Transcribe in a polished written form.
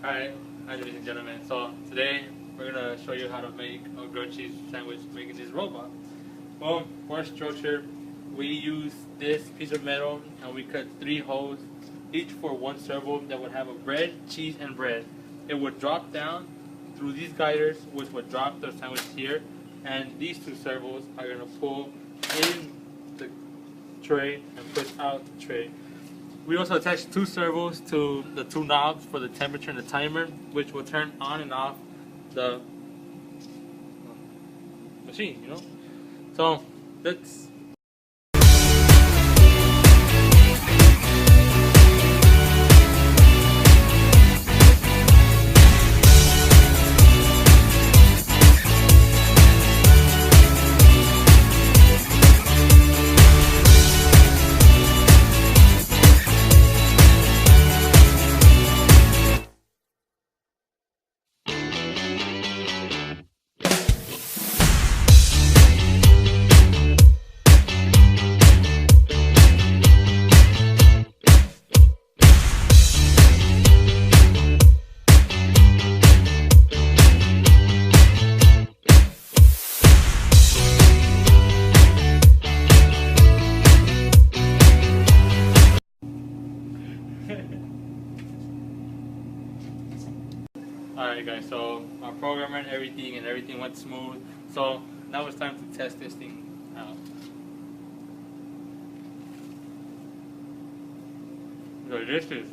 Alright, hi ladies and gentlemen. So today we're gonna show you how to make a grilled cheese sandwich making this robot. Well, for our structure, we use this piece of metal and we cut 3 holes, each for 1 servo that would have a bread, cheese, and bread. It would drop down through these guiders, which would drop the sandwich here, and these 2 servos are gonna pull in the tray and push out the tray. We also attach 2 servos to the 2 knobs for the temperature and the timer, which will turn on and off the machine, you know? So, let's... Alright guys, so our programmer and everything went smooth. So now it's time to test this thing out. So this is